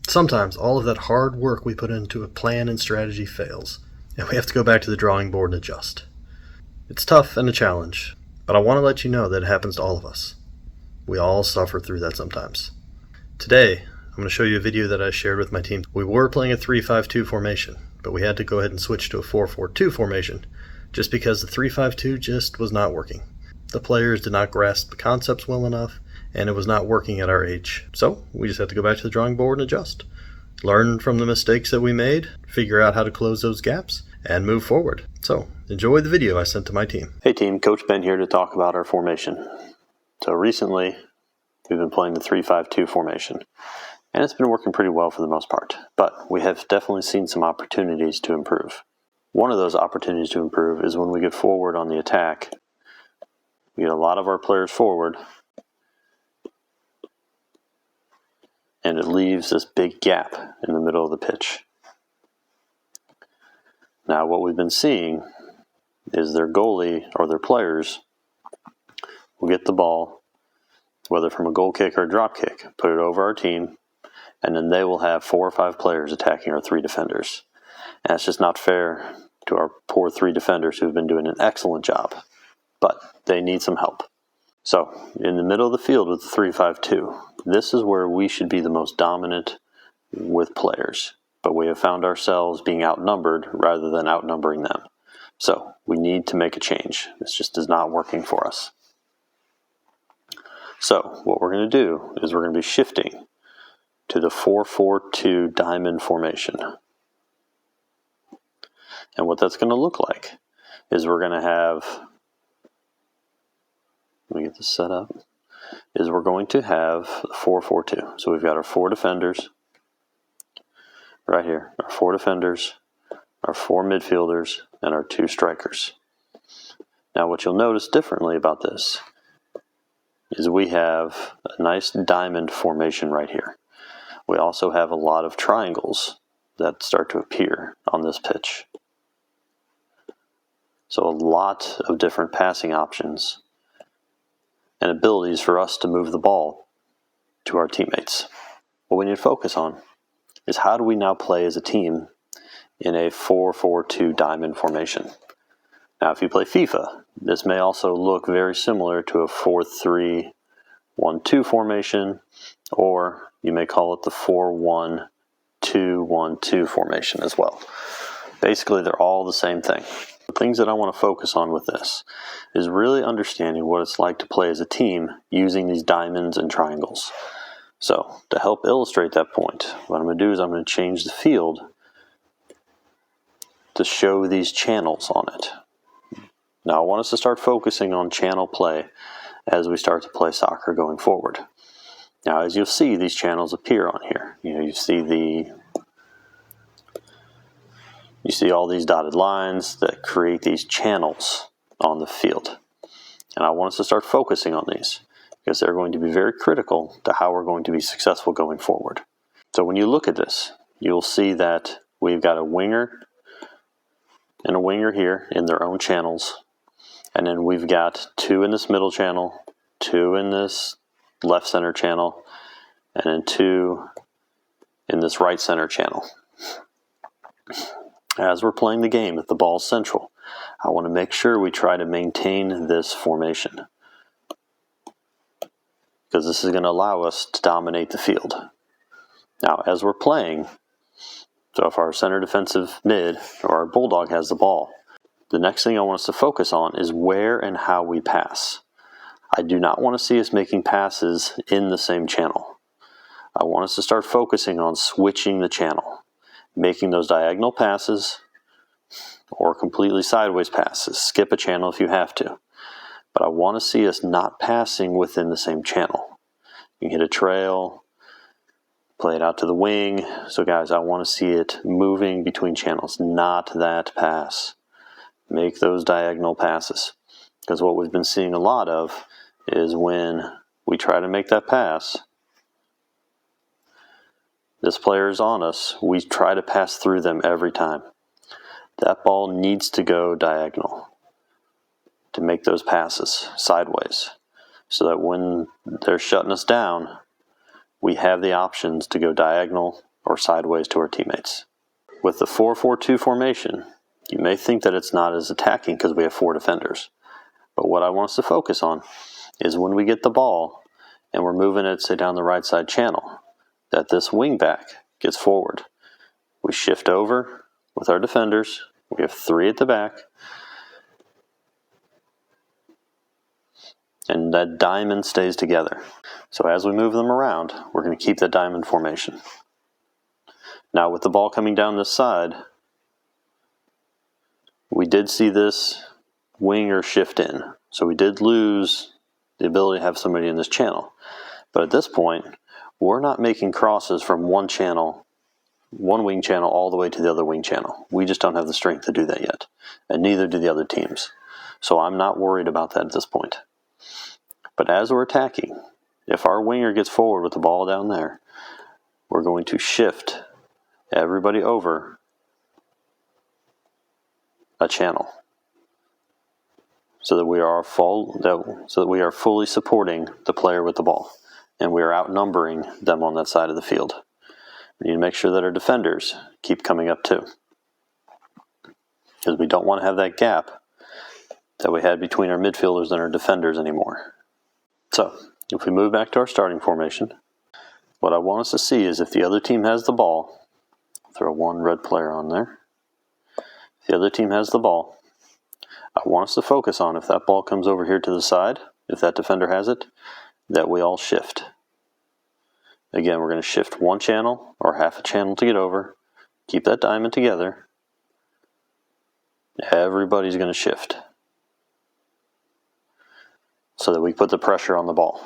Sometimes all of that hard work we put into a plan and strategy fails, and we have to go back to the drawing board and adjust. It's tough and a challenge, but I want to let you know that it happens to all of us. We all suffer through that sometimes. Today, I'm going to show you a video that I shared with my team. We were playing a 3-5-2 formation, but we had to go ahead and switch to a 4-4-2 formation just because the 3-5-2 just was not working. The players did not grasp the concepts well enough, and it was not working at our age. So we just had to go back to the drawing board and adjust. Learn from the mistakes that we made, figure out how to close those gaps, and move forward. So enjoy the video I sent to my team. Hey team, Coach Ben here to talk about our formation. So recently, we've been playing the 3-5-2 formation, and it's been working pretty well for the most part, but we have definitely seen some opportunities to improve. One of those opportunities to improve is when we get forward on the attack. We get a lot of our players forward, and it leaves this big gap in the middle of the pitch. Now what we've been seeing is their goalie or their players will get the ball, whether from a goal kick or a drop kick, put it over our team, and then they will have 4 or 5 players attacking our 3 defenders. And it's just not fair to our poor 3 defenders who've been doing an excellent job, but they need some help. So, in the middle of the field with the 3-5-2, this is where we should be the most dominant with players, but we have found ourselves being outnumbered rather than outnumbering them. So, we need to make a change. This just is not working for us. So, what we're going to do is we're going to be shifting to the 4-4-2 diamond formation. And what that's going to look like is we're going to have, let me get this set up, is we're going to have 4-4-2. So we've got our 4 defenders right here, our 4 defenders, our 4 midfielders, and our 2 strikers. Now what you'll notice differently about this is we have a nice diamond formation right here. We also have a lot of triangles that start to appear on this pitch. So a lot of different passing options and abilities for us to move the ball to our teammates. What we need to focus on is how do we now play as a team in a 4-4-2 diamond formation. Now if you play FIFA, this may also look very similar to a 4-3-1-2 formation, or you may call it the 4-1-2-1-2 formation as well. Basically, they're all the same thing. The things that I want to focus on with this is really understanding what it's like to play as a team using these diamonds and triangles. So, to help illustrate that point, what I'm going to do is I'm going to change the field to show these channels on it. Now, I want us to start focusing on channel play as we start to play soccer going forward. Now, as you'll see, these channels appear on here. You see all these dotted lines that create these channels on the field. And I want us to start focusing on these because they're going to be very critical to how we're going to be successful going forward. So when you look at this, you'll see that we've got a winger and a winger here in their own channels. And then we've got 2 in this middle channel, 2 in this left center channel, and then 2 in this right center channel. As we're playing the game, if the ball's central, I want to make sure we try to maintain this formation, because this is going to allow us to dominate the field. Now, as we're playing, so if our center defensive mid or our bulldog has the ball, the next thing I want us to focus on is where and how we pass. I do not want to see us making passes in the same channel. I want us to start focusing on switching the channel, making those diagonal passes or completely sideways passes. Skip a channel if you have to. But I want to see us not passing within the same channel. You can hit a trail, play it out to the wing. So guys, I want to see it moving between channels, not that pass. Make those diagonal passes. Because what we've been seeing a lot of is when we try to make that pass, this player is on us, we try to pass through them every time. That ball needs to go diagonal to make those passes sideways, so that when they're shutting us down, we have the options to go diagonal or sideways to our teammates. With the 4-4-2 formation, you may think that it's not as attacking because we have 4 defenders. But what I want us to focus on is when we get the ball and we're moving it, say, down the right side channel, that this wing back gets forward. We shift over with our defenders. We have 3 at the back. And that diamond stays together. So as we move them around, we're going to keep that diamond formation. Now with the ball coming down this side, we did see this winger shift in. So we did lose the ability to have somebody in this channel. But at this point, we're not making crosses from one wing channel all the way to the other wing channel. We just don't have the strength to do that yet. And neither do the other teams. So I'm not worried about that at this point. But as we're attacking, if our winger gets forward with the ball down there, we're going to shift everybody over a channel so that we are fully supporting the player with the ball, and we are outnumbering them on that side of the field. We need to make sure that our defenders keep coming up too, because we don't want to have that gap that we had between our midfielders and our defenders anymore. So, if we move back to our starting formation, what I want us to see is if the other team has the ball, throw 1 red player on there. If the other team has the ball, I want us to focus on if that ball comes over here to the side, if that defender has it, that we all shift. Again, we're going to shift 1 channel or half a channel to get over, keep that diamond together. Everybody's going to shift so that we put the pressure on the ball.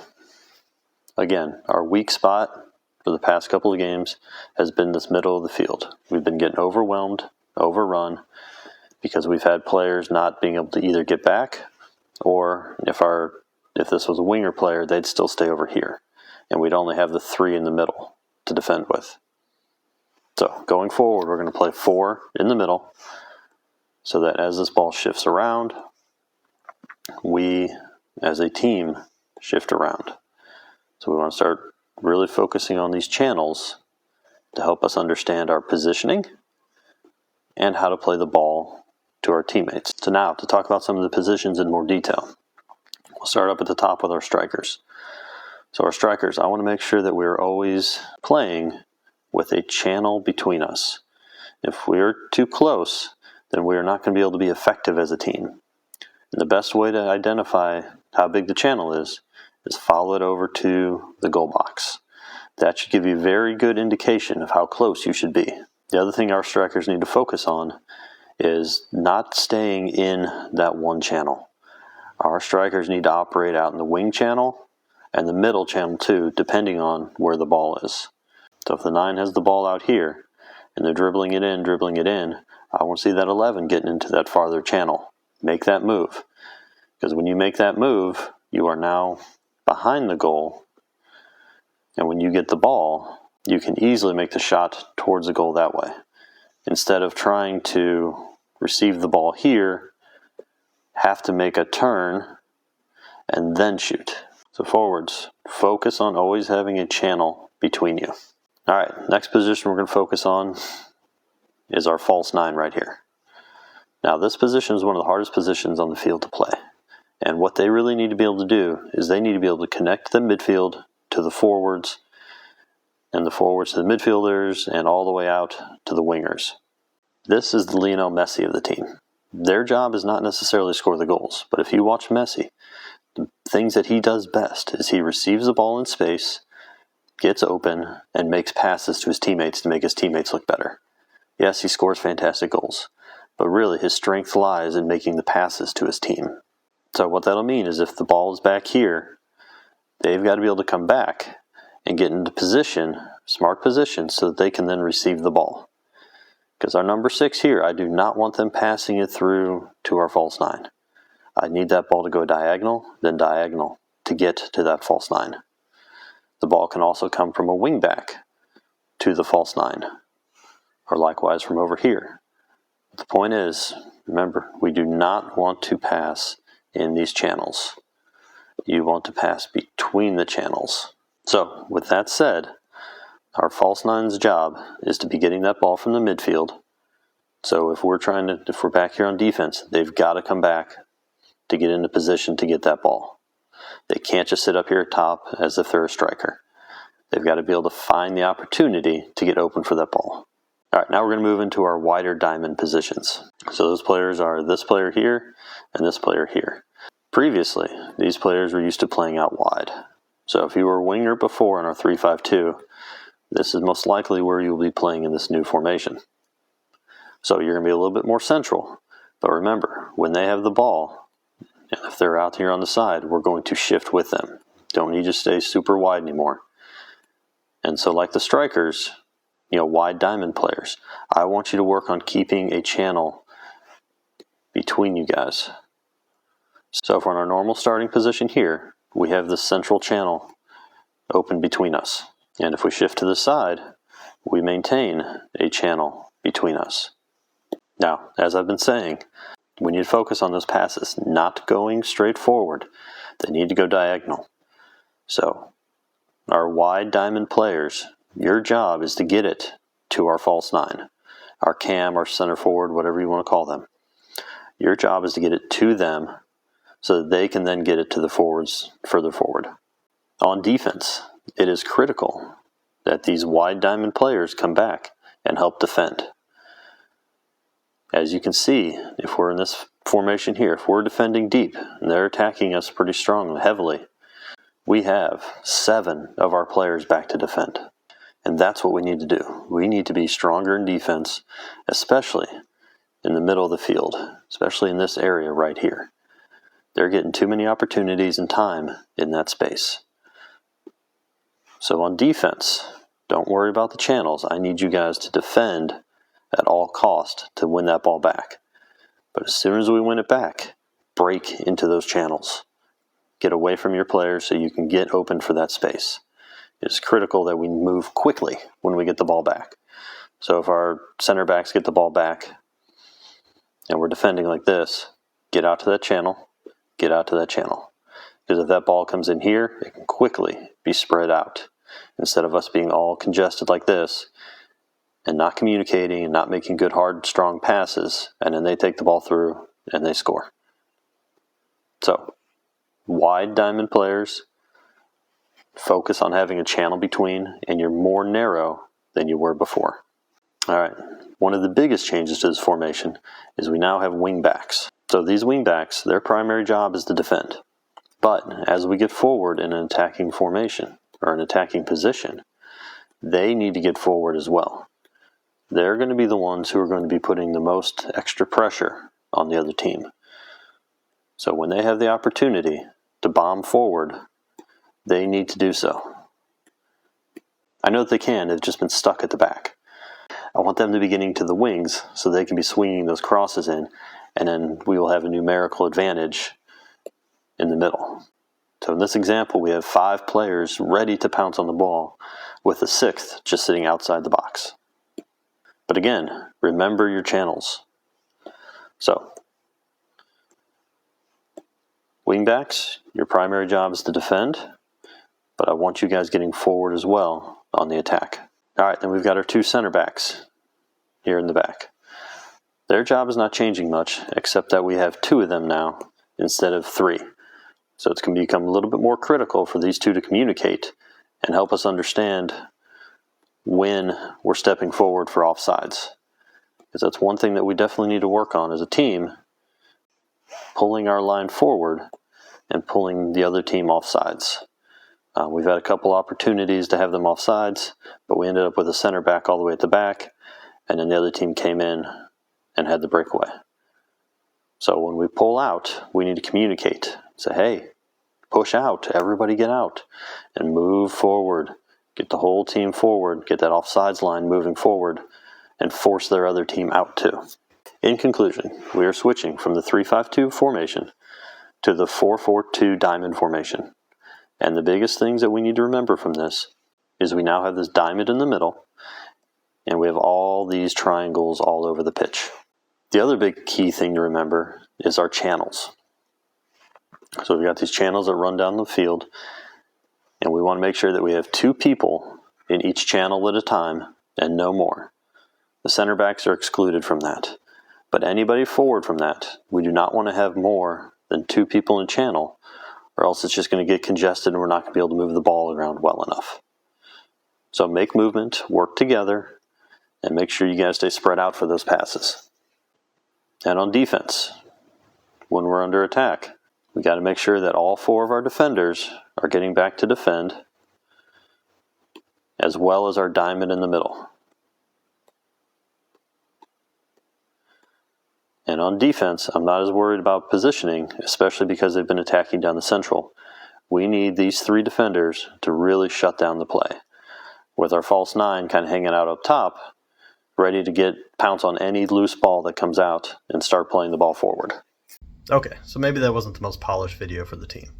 Again, our weak spot for the past couple of games has been this middle of the field. We've been getting overwhelmed, overrun, because we've had players not being able to either get back, or if this was a winger player, they'd still stay over here, and we'd only have the 3 in the middle to defend with. So going forward, we're going to play 4 in the middle, so that as this ball shifts around, we as a team shift around. So we want to start really focusing on these channels to help us understand our positioning and how to play the ball to our teammates. So now, to talk about some of the positions in more detail, we'll start up at the top with our strikers. So our strikers, I want to make sure that we're always playing with a channel between us. If we're too close, then we're not going to be able to be effective as a team. And the best way to identify how big the channel is follow it over to the goal box. That should give you a very good indication of how close you should be. The other thing our strikers need to focus on is not staying in that 1 channel. Our strikers need to operate out in the wing channel and the middle channel too, depending on where the ball is. So if the 9 has the ball out here and they're dribbling it in, I want to see that 11 getting into that farther channel. Make that move. Because when you make that move, you are now behind the goal. And when you get the ball, you can easily make the shot towards the goal that way. Instead of trying to receive the ball here, have to make a turn and then shoot. So forwards, focus on always having a channel between you. All right, next position we're going to focus on is our false 9 right here. Now this position is one of the hardest positions on the field to play. And what they really need to be able to do is they need to be able to connect the midfield to the forwards, and the forwards to the midfielders, and all the way out to the wingers. This is the Lionel Messi of the team. Their job is not necessarily score the goals, but if you watch Messi, the things that he does best is he receives the ball in space, gets open, and makes passes to his teammates to make his teammates look better. Yes, he scores fantastic goals, but really his strength lies in making the passes to his team. So what that'll mean is if the ball is back here, they've got to be able to come back and get into position, smart position, so that they can then receive the ball. Because our number 6 here, I do not want them passing it through to our false 9. I need that ball to go diagonal, then diagonal to get to that false 9. The ball can also come from a wing back to the false 9, or likewise from over here. But the point is, remember, we do not want to pass in these channels. You want to pass between the channels. So, with that said, Our false nine's job is to be getting that ball from the midfield. So if we're back here on defense, they've got to come back to get into position to get that ball. They can't just sit up here at top as if they're a striker. They've got to be able to find the opportunity to get open for that ball. All right, now we're going to move into our wider diamond positions. So those players are this player here and this player here. Previously, these players were used to playing out wide. So if you were a winger before in our 3-5-2, this is most likely where you'll be playing in this new formation. So you're going to be a little bit more central. But remember, when they have the ball, and if they're out here on the side, we're going to shift with them. Don't need to stay super wide anymore. And so like the strikers, wide diamond players, I want you to work on keeping a channel between you guys. So if we're in our normal starting position here, we have this central channel open between us. And if we shift to the side, we maintain a channel between us. Now, as I've been saying, we need to focus on those passes, not going straight forward. They need to go diagonal. So our wide diamond players, your job is to get it to our false nine, our cam, our center forward, whatever you want to call them. Your job is to get it to them so that they can then get it to the forwards further forward. On defense, it is critical that these wide diamond players come back and help defend. As you can see, if we're in this formation here, if we're defending deep and they're attacking us pretty strongly, heavily, we have 7 of our players back to defend. And that's what we need to do. We need to be stronger in defense, especially in the middle of the field, especially in this area right here. They're getting too many opportunities and time in that space. So on defense, don't worry about the channels. I need you guys to defend at all cost to win that ball back. But as soon as we win it back, break into those channels. Get away from your players so you can get open for that space. It's critical that we move quickly when we get the ball back. So if our center backs get the ball back and we're defending like this, get out to that channel, get out to that channel. Because if that ball comes in here, it can quickly be spread out. Instead of us being all congested like this and not communicating and not making good, hard, strong passes, and then they take the ball through and they score. So, wide diamond players, focus on having a channel between, and you're more narrow than you were before. All right, one of the biggest changes to this formation is we now have wing backs. So these wing backs, their primary job is to defend. But as we get forward in an attacking formation, or an attacking position, they need to get forward as well. They're going to be the ones who are going to be putting the most extra pressure on the other team. So when they have the opportunity to bomb forward, they need to do so. I know that they can, they've just been stuck at the back. I want them to be getting to the wings so they can be swinging those crosses in, and then we will have a numerical advantage in the middle. So in this example, we have 5 players ready to pounce on the ball, with the 6th just sitting outside the box. But again, remember your channels. So, wingbacks, your primary job is to defend, but I want you guys getting forward as well on the attack. All right, then we've got our 2 center backs here in the back. Their job is not changing much, except that we have 2 of them now instead of 3. So it's going to become a little bit more critical for these 2 to communicate and help us understand when we're stepping forward for offsides. Because that's one thing that we definitely need to work on as a team, pulling our line forward and pulling the other team offsides. We've had a couple opportunities to have them offsides, but we ended up with a center back all the way at the back, and then the other team came in and had the breakaway. So when we pull out, we need to communicate. Say, hey, push out, everybody get out, and move forward. Get the whole team forward, get that offsides line moving forward, and force their other team out too. In conclusion, we are switching from the 3-5-2 formation to the 4-4-2 diamond formation. And the biggest things that we need to remember from this is we now have this diamond in the middle, and we have all these triangles all over the pitch. The other big key thing to remember is our channels. So we've got these channels that run down the field, and we want to make sure that we have 2 people in each channel at a time and no more. The center backs are excluded from that. But anybody forward from that, we do not want to have more than 2 people in channel, or else it's just going to get congested and we're not going to be able to move the ball around well enough. So make movement, work together, and make sure you guys stay spread out for those passes. And on defense, when we're under attack, we got to make sure that all 4 of our defenders are getting back to defend, as well as our diamond in the middle. And on defense, I'm not as worried about positioning, especially because they've been attacking down the central. We need these 3 defenders to really shut down the play, with our false 9 kind of hanging out up top, ready to pounce on any loose ball that comes out and start playing the ball forward. Okay, so maybe that wasn't the most polished video for the team.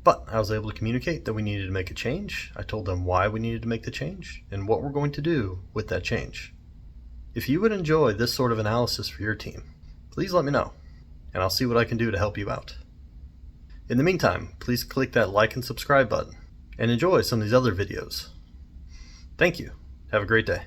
But I was able to communicate that we needed to make a change. I told them why we needed to make the change and what we're going to do with that change. If you would enjoy this sort of analysis for your team, please let me know, and I'll see what I can do to help you out. In the meantime, please click that like and subscribe button, and enjoy some of these other videos. Thank you. Have a great day.